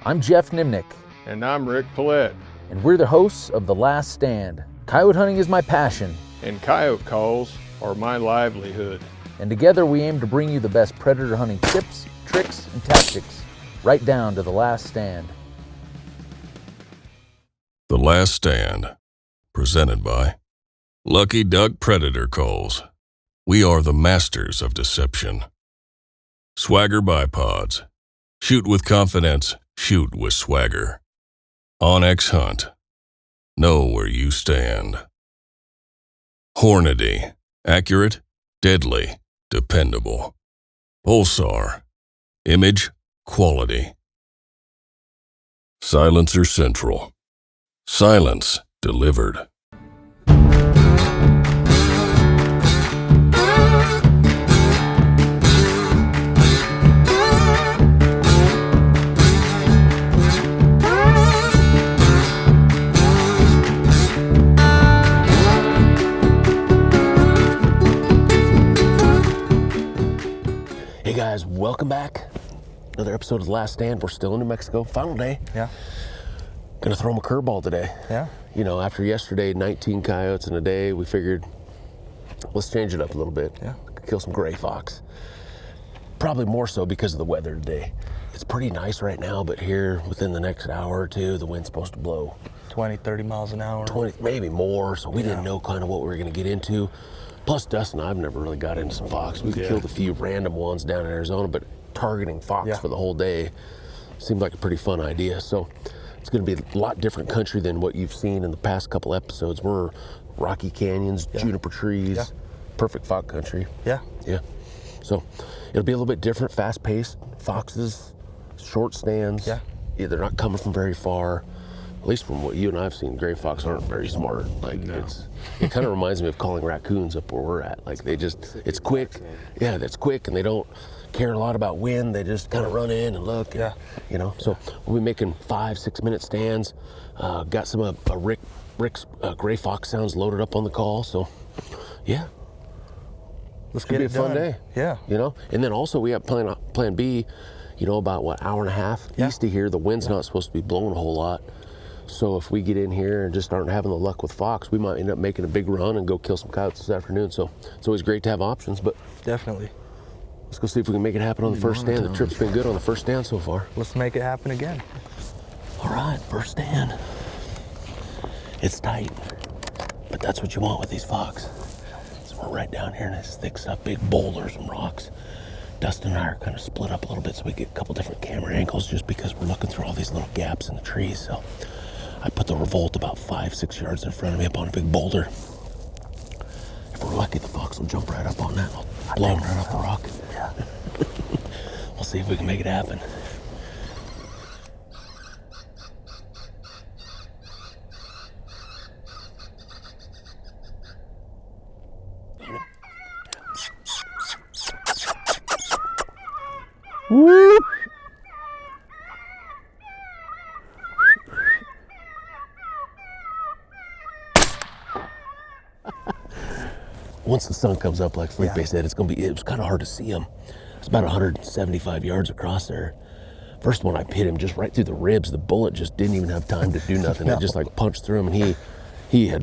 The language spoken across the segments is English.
I'm Geoff Nemnich. And I'm Rick Paillet. And we're the hosts of The Last Stand. Coyote hunting is my passion. And coyote calls are my livelihood. And together we aim to bring you the best predator hunting tips, tricks, and tactics, right down to The Last Stand. The Last Stand, presented by Lucky Duck Predator Calls. We are the masters of deception. Swagger bipods. Shoot with confidence, shoot with swagger. Onyx Hunt. Know where you stand. Hornady. Accurate, deadly, dependable. Pulsar. Image, quality. Silencer Central. Silence delivered. Hey guys, welcome back. Another episode of The Last Stand. We're still in New Mexico, final day. Yeah. Gonna throw them a curveball today. Yeah. You know, after yesterday, 19 coyotes in a day, we figured, let's change it up a little bit. Yeah. Kill some gray fox. Probably more so because of the weather today. It's pretty nice right now, but here within the next hour or two, the wind's supposed to blow 20, 30 miles an hour. 20, maybe more, so we didn't know kind of what we were gonna get into. Plus, Dustin and I've never really got into some fox. We've killed a few random ones down in Arizona, but targeting fox for the whole day seemed like a pretty fun idea. So it's going to be a lot different country than what you've seen in the past couple episodes. We're rocky canyons, juniper trees, perfect fox country. Yeah. Yeah. So it'll be a little bit different, fast-paced. Foxes, short stands. Yeah. They're not coming from very far. At least from what you and I have seen, gray fox aren't very smart. Like it kind of reminds me of calling raccoons up where we're at. Like it's quick. Yeah, that's quick, and they don't care a lot about wind. They just kind of run in and look. And, you know, so we'll be making 5-6 minute stands. Got some of Rick's gray fox sounds loaded up on the call. So, yeah. Let's get it done. Should be a fun day. Yeah. You know, and then also we have plan B. You know, about what, hour and a half east of here. The wind's not supposed to be blowing a whole lot. So if we get in here and just aren't having the luck with fox, we might end up making a big run and go kill some coyotes this afternoon. So it's always great to have options, but definitely. Let's go see if we can make it happen on the first stand. The trip's been good on the first stand so far. Let's make it happen again. All right, first stand. It's tight, but that's what you want with these fox. So we're right down here in this thick stuff, big boulders and rocks. Dustin and I are kind of split up a little bit so we get a couple different camera angles just because we're looking through all these little gaps in the trees. So I put the revolt about 5-6 yards in front of me up on a big boulder. If we're lucky, the fox will jump right up on that. I'll blow him right off the rock. Yeah. We'll see if we can make it happen. Whoop. Once the sun comes up, like Felipe said, it was kind of hard to see him. It's about 175 yards across there. First one I hit him just right through the ribs. The bullet just didn't even have time to do nothing. It just like punched through him, and he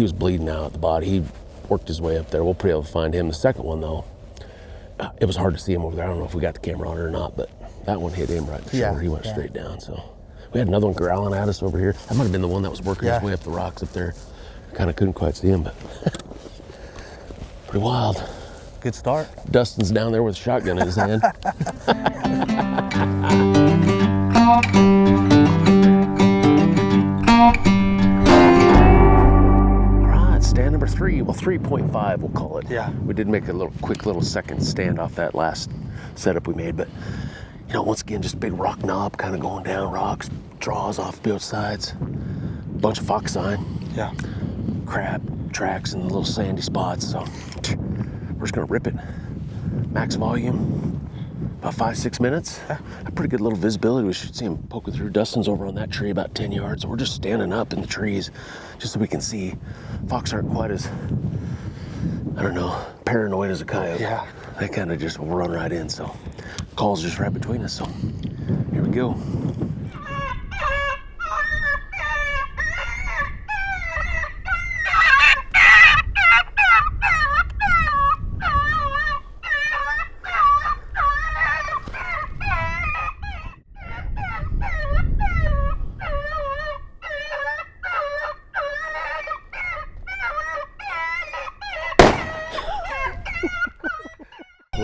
was bleeding out at the body. He worked his way up there. We'll be able to find him. The second one though, it was hard to see him over there. I don't know if we got the camera on it or not, but that one hit him right in the shoulder. He went straight down. So we had another one growling at us over here. That might have been the one that was working his way up the rocks up there. Kind of couldn't quite see him, but pretty wild. Good start. Dustin's down there with a shotgun in his hand. All right, stand number 3. Well, 3.5 we'll call it. Yeah. We did make a quick little second stand off that last setup we made, but you know, once again, just big rock knob kind of going down rocks, draws off both sides. Bunch of fox sign. Yeah. Crab tracks and little sandy spots, so we're just gonna rip it. Max volume, about 5-6 minutes. A pretty good little visibility. We should see him poking through. Dustin's over on that tree about 10 yards. We're just standing up in the trees just so we can see. Fox aren't quite as, I don't know, paranoid as a coyote. Yeah. They kind of just run right in, so call's just right between us, so here we go.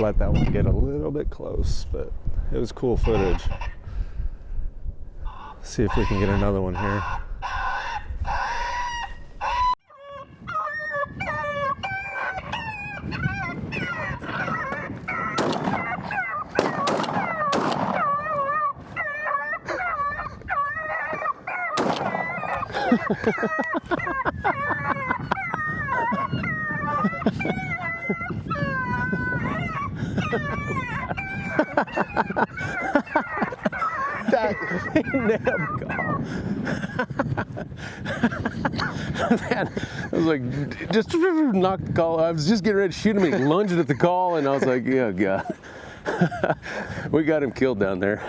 let that one get a little bit close, but it was cool footage. See if we can get another one here. Man, I was like, just knocked the call. I was just getting ready to shoot him. He lunged at the call, and I was like, yeah, God. We got him killed down there.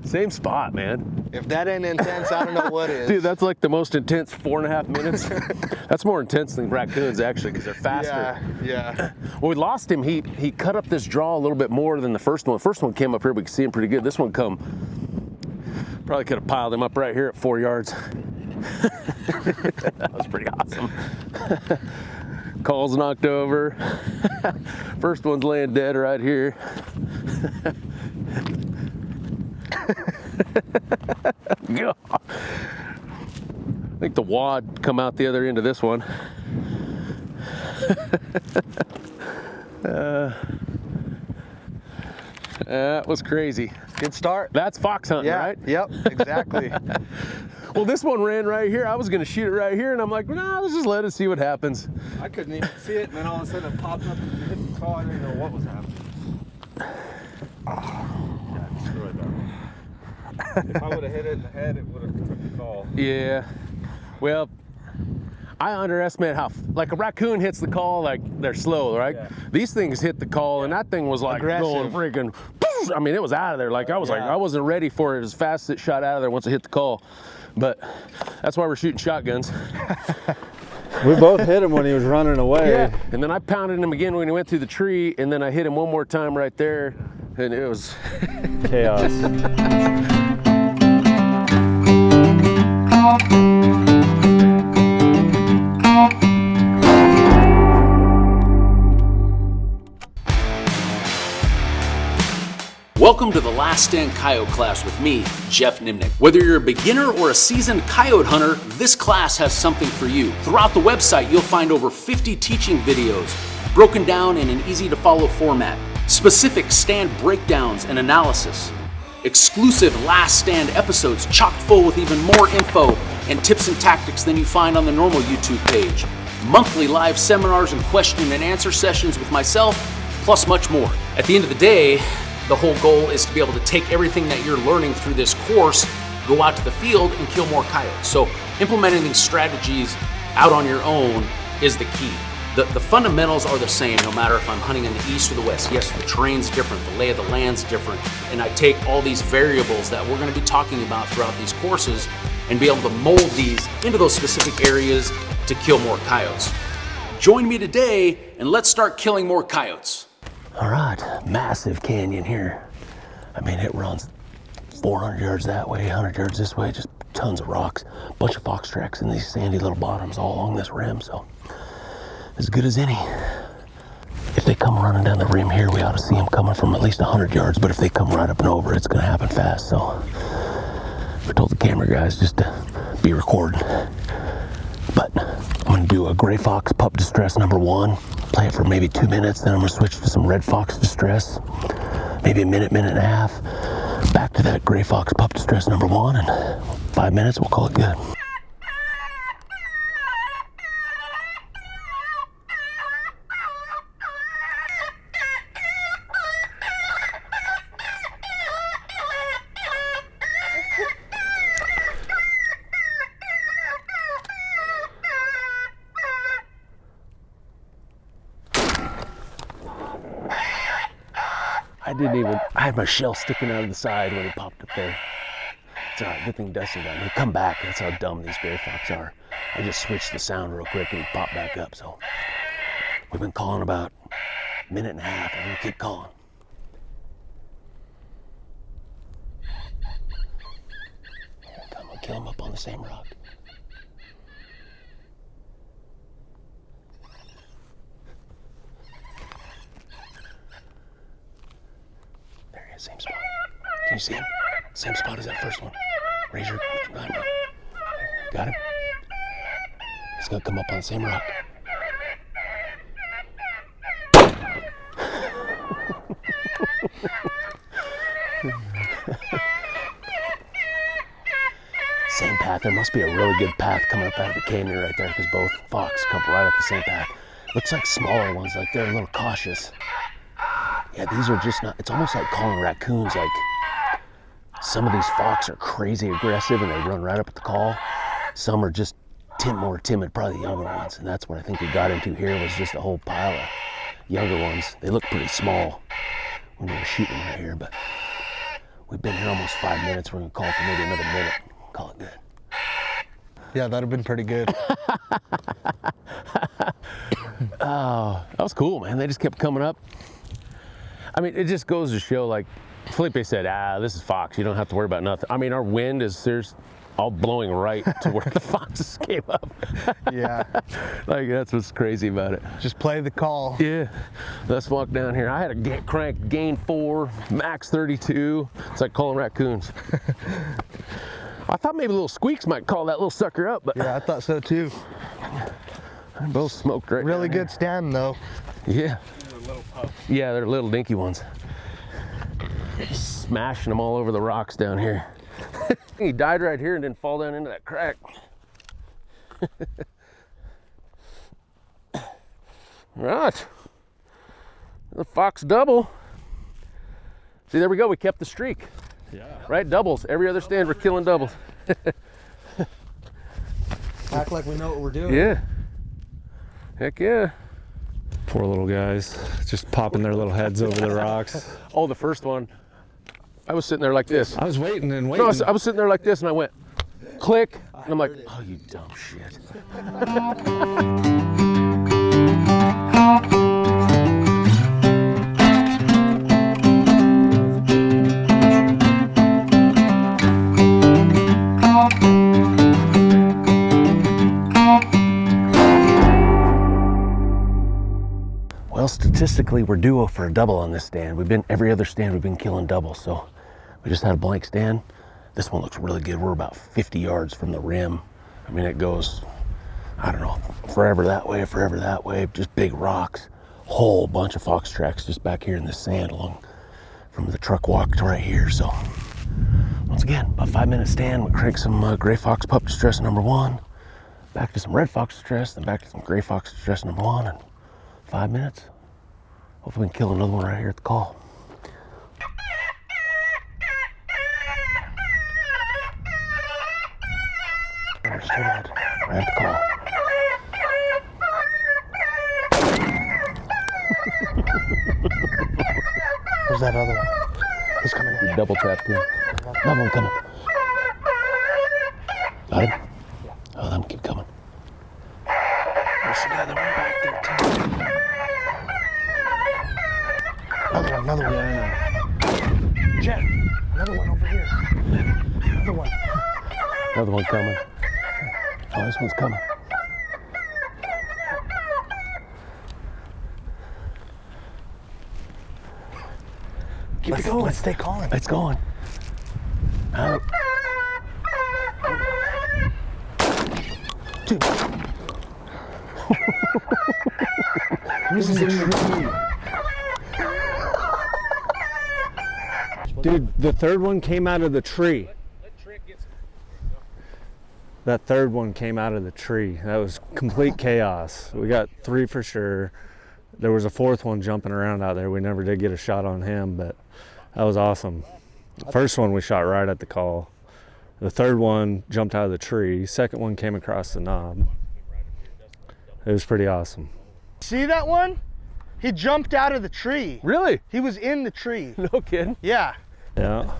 Same spot, man. If that ain't intense, I don't know what is. Dude, that's like the most intense 4.5 minutes. That's more intense than raccoons, actually, because they're faster. Yeah. Well, we lost him. He cut up this draw a little bit more than the first one. The first one came up here, we could see him pretty good. This one probably could have piled him up right here at 4 yards. That was pretty awesome. Call's knocked over. First one's laying dead right here. I think the wad come out the other end of this one. That was crazy. Good start. That's fox hunting, Yeah. right? Yep. Exactly. Well, this one ran right here. I was going to shoot it right here, and I'm like, nah, let's just let it see what happens. I couldn't even see it, and then all of a sudden it popped up and hit the call. I didn't know what was happening. Yeah, destroyed that one. If I would have hit it in the head, it would have took the call. Yeah. Well, I underestimate how, like a raccoon hits the call, like they're slow, right? Yeah. These things hit the call, and that thing was like going freaking, I mean, it was out of there. Like I was like, I wasn't ready for it as fast as it shot out of there once it hit the call. But that's why we're shooting shotguns. We both hit him when he was running away. Yeah. And then I pounded him again when he went through the tree, and then I hit him one more time right there, and it was Chaos. Welcome to the Last Stand Coyote class with me, Geoff Nemnich. Whether you're a beginner or a seasoned coyote hunter, this class has something for you. Throughout the website, you'll find over 50 teaching videos broken down in an easy to follow format, specific stand breakdowns and analysis, exclusive Last Stand episodes chock full with even more info and tips and tactics than you find on the normal YouTube page, monthly live seminars and question and answer sessions with myself, plus much more. At the end of the day, the whole goal is to be able to take everything that you're learning through this course, go out to the field and kill more coyotes. So implementing these strategies out on your own is the key. The fundamentals are the same no matter if I'm hunting in the east or the west. Yes, the terrain's different, the lay of the land's different, and I take all these variables that we're going to be talking about throughout these courses and be able to mold these into those specific areas to kill more coyotes. Join me today and let's start killing more coyotes. all right, massive canyon here. I mean, it runs 400 yards that way, 100 yards this way, just tons of rocks, bunch of fox tracks in these sandy little bottoms all along this rim, so as good as any. If they come running down the rim here, we ought to see them coming from at least 100 yards, but if they come right up and over, it's gonna happen fast, so I told the camera guys just to be recording. But I'm gonna do a gray fox pup distress #1, play it for maybe 2 minutes, then I'm gonna switch to some red fox distress, maybe a minute, minute and a half, back to that gray fox pup distress #1, and 5 minutes, we'll call it good. I had my shell sticking out of the side when he popped up there. It's all right, good thing Dustin got me. He'd come back, that's how dumb these gray fox are. I just switched the sound real quick and he popped back up, so. We've been calling about a minute and a half, and we keep calling. Here I come, I'll kill him up on the same rock. you see him? Same spot as that first one. Raise your gun. Got him? He's gonna come up on the same rock. Same path. There must be a really good path coming up out of the canyon right there because both fox come right up the same path. Looks like smaller ones, like they're a little cautious. Yeah, these are just not, it's almost like calling raccoons. Like some of these fox are crazy aggressive and they run right up at the call. Some are just more timid, probably the younger ones. And that's what I think we got into here was just a whole pile of younger ones. They look pretty small when we were shooting right here, but we've been here almost 5 minutes. We're gonna call for maybe another minute. Call it good. Yeah, that'd have been pretty good. Oh, that was cool, man. They just kept coming up. I mean, it just goes to show, like Felipe said, this is fox. You don't have to worry about nothing. I mean, our wind is all blowing right to where the foxes came up. Yeah. Like, that's what's crazy about it. Just play the call. Yeah. Let's walk down here. I had a crank gain 4, max 32. It's like calling raccoons. I thought maybe little squeaks might call that little sucker up, but Yeah, I thought so too. they're both smoked right Really down good stand though. here. Yeah. Yeah, they're little dinky ones. Smashing them all over the rocks down here. He died right here and didn't fall down into that crack. Right. The fox double. See, there we go. We kept the streak. Yeah. Right? Doubles. Every other stand, we're killing doubles. Act like we know what we're doing. Yeah. Heck yeah. Poor little guys, just popping their little heads over the rocks. Oh, the first one. I was sitting there like this. I was waiting and No, waiting. I was sitting there like this and I went, click. And I'm like, oh, you dumb shit. Well, statistically, we're due for a double on this stand. Every other stand, we've been killing doubles. So we just had a blank stand. This one looks really good. We're about 50 yards from the rim. I mean, it goes, I don't know, forever that way, just big rocks. Whole bunch of fox tracks just back here in this sand along from the truck walk to right here. So once again, about 5 minute stand. We crank some gray fox pup distress number 1, back to some red fox distress, then back to some gray fox distress number 1 in 5 minutes. Hopefully we can kill another one right here at the call. Just hold on, right at the call. Where's that other one? He's coming in. You double tapped in. Another one coming. Got him? Oh, them keep coming. There's another one back there too. Another one. Yeah. Jeff, another one over here. Another one. Another one coming. Oh, this one's coming. Keep it going. Let's stay calling. It's going. Dude. This is a tree. Dude, the third one came out of the tree. That third one came out of the tree. That was complete chaos. We got 3 for sure. There was a 4th one jumping around out there. We never did get a shot on him, but that was awesome. The first one we shot right at the call. The third one jumped out of the tree. Second one came across the knob. It was pretty awesome. See that one? He jumped out of the tree. Really? He was in the tree. No kidding. Yeah. Yeah.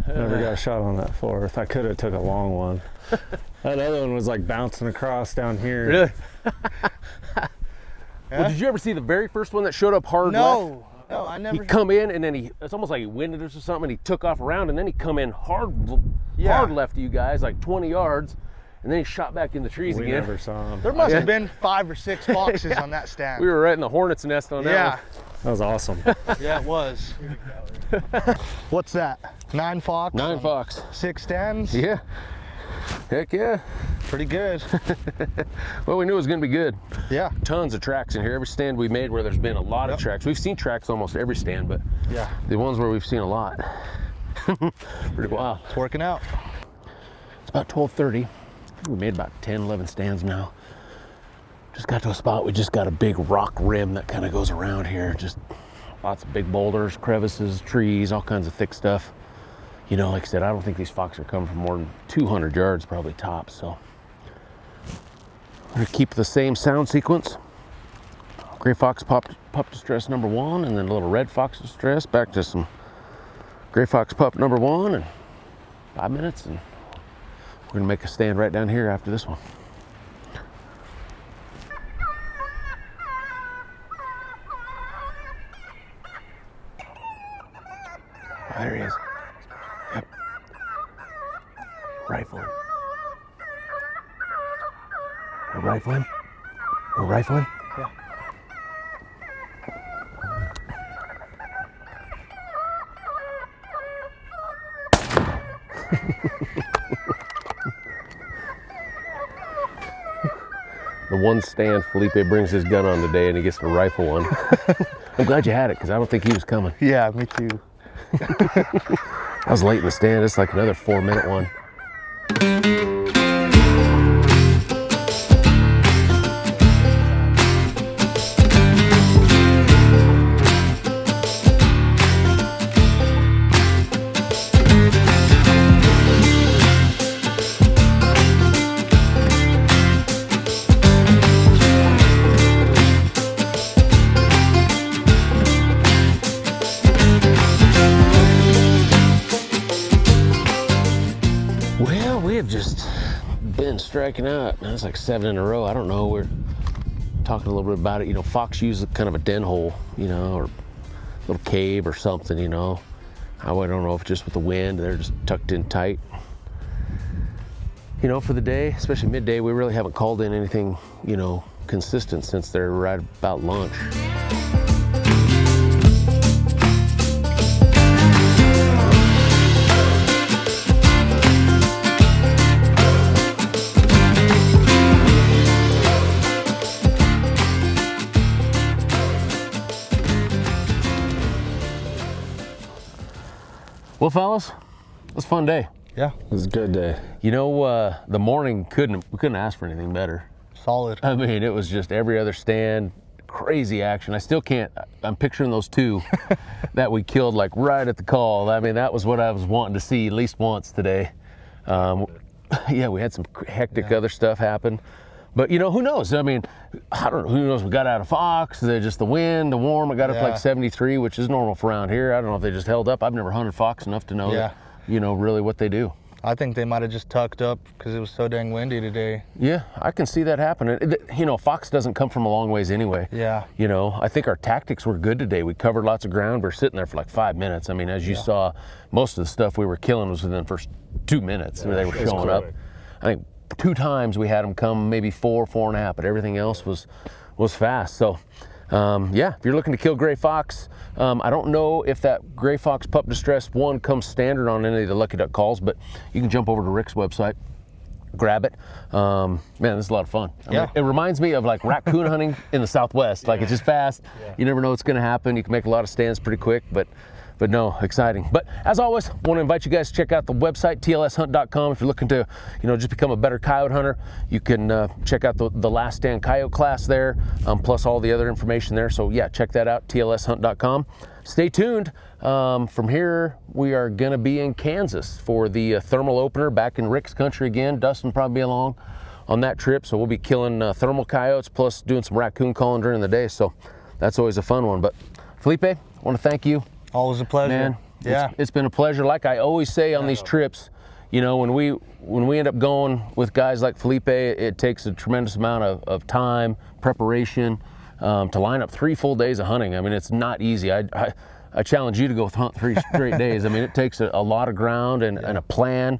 Never got a shot on that 4th. I could have took a long one. That other one was like bouncing across down here. Really? Well, did you ever see the very first one that showed up hard left? No, I He never. come in and then it's almost like he winded us or something and he took off around and then he come in hard left to you guys, like 20 yards. and then he shot back in the trees We again. never saw him. There must have been 5 or 6 foxes on that stand. We were right in the hornet's nest on that Yeah. one. That was awesome. Yeah, it was. What's that? 9 fox? 9 fox. 6 stands? Yeah. Heck yeah. Pretty good. Well, we knew it was gonna be good. Yeah. Tons of tracks in here. Every stand we made where there's been a lot of tracks. We've seen tracks almost every stand, but Yeah. the ones where we've seen a lot. Pretty wild. It's working out. It's about 12:30. We made about 10, 11 stands now. Just got to a spot, we just got a big rock rim that kind of goes around here. Just lots of big boulders, crevices, trees, all kinds of thick stuff. You know, like I said, I don't think these fox are coming from more than 200 yards, probably tops. So we're gonna keep the same sound sequence. Gray fox pup distress number 1, and then a little red fox distress, back to some gray fox pup number 1, and 5 minutes, and we're gonna make a stand right down here after this one. Oh, there he is. Yep. Rifle him. We'll rifle him. We'll rifle him. Yeah. The one stand Felipe brings his gun on today, and he gets to rifle one. I'm glad you had it, because I don't think he was coming. Yeah, me too. I was late in the stand. It's like another 4-minute one. Well, we have just been striking out. That's like 7 in a row. I don't know. We're talking a little bit about it. You know, fox use kind of a den hole, you know, or a little cave or something, you know. I don't know if just with the wind, they're just tucked in tight. You know, for the day, especially midday, we really haven't called in anything, you know, consistent since they're right about lunch. Well, fellas, it was a fun day. Yeah. It was a good day. You know, the morning we couldn't ask for anything better. Solid. I mean, it was just every other stand, crazy action. I still can't, I'm picturing those 2 that we killed like right at the call. I mean, that was what I was wanting to see at least once today. Yeah, we had some hectic other stuff happen. But, you know, who knows? I mean, I don't know. Who knows? We got out of fox. Just the wind, the warm. I got up like 73, which is normal for around here. I don't know if they just held up. I've never hunted fox enough to know, that, you know, really what they do. I think they might have just tucked up because it was so dang windy today. Yeah, I can see that happening. You know, fox doesn't come from a long ways anyway. Yeah. You know, I think our tactics were good today. We covered lots of ground. We were sitting there for like 5 minutes. I mean, as you saw, most of the stuff we were killing was within the first 2 minutes. They were showing up. I think 2 times we had them come, maybe 4, 4.5, but everything else was fast. So, yeah, if you're looking to kill gray fox, I don't know if that gray fox pup distress 1 comes standard on any of the Lucky Duck calls, but you can jump over to Rick's website, grab it. Man, this is a lot of fun. I mean, it reminds me of like raccoon hunting in the Southwest. Like, it's just fast. You never know what's going to happen. You can make a lot of stands pretty quick, but no, exciting. But as always, I want to invite you guys to check out the website, tlshunt.com. If you're looking to, you know, just become a better coyote hunter, you can check out the Last Stand Coyote class there, plus all the other information there. So yeah, check that out, tlshunt.com. Stay tuned. From here, we are going to be in Kansas for the thermal opener back in Rick's country again. Dustin will probably be along on that trip. So we'll be killing thermal coyotes, plus doing some raccoon calling during the day. So that's always a fun one. But Felipe, I want to thank you. Always a pleasure. Man, yeah. It's been a pleasure. Like I always say on these trips, you know, when we end up going with guys like Felipe, it takes a tremendous amount of time, preparation, to line up 3 full days of hunting. I mean, it's not easy. I challenge you to go hunt 3 straight days. I mean, it takes a lot of ground and a plan.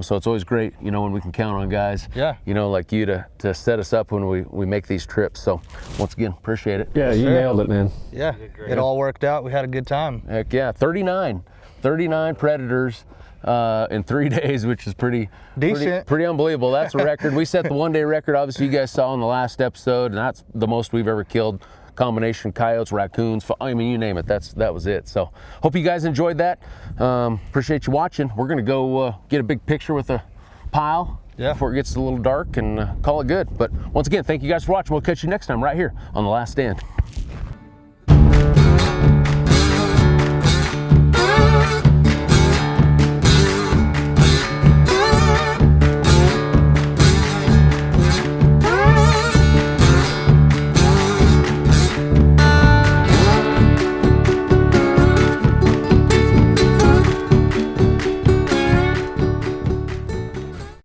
So it's always great, you know, when we can count on guys, Yeah. you know, like you to set us up when we make these trips. So once again, appreciate it. Yeah, you nailed it, man. Yeah, it all worked out. We had a good time. Heck yeah, 39 predators in 3 days, which is pretty Decent. pretty unbelievable. That's a record. We set the one-day record, obviously you guys saw in the last episode, and that's the most we've ever killed. Combination coyotes, raccoons, I mean, you name it, that was it. So hope you guys enjoyed that. Appreciate you watching. We're gonna go get a big picture with a pile before it gets a little dark and call it good. But once again, thank you guys for watching. We'll catch you next time right here on The Last Stand.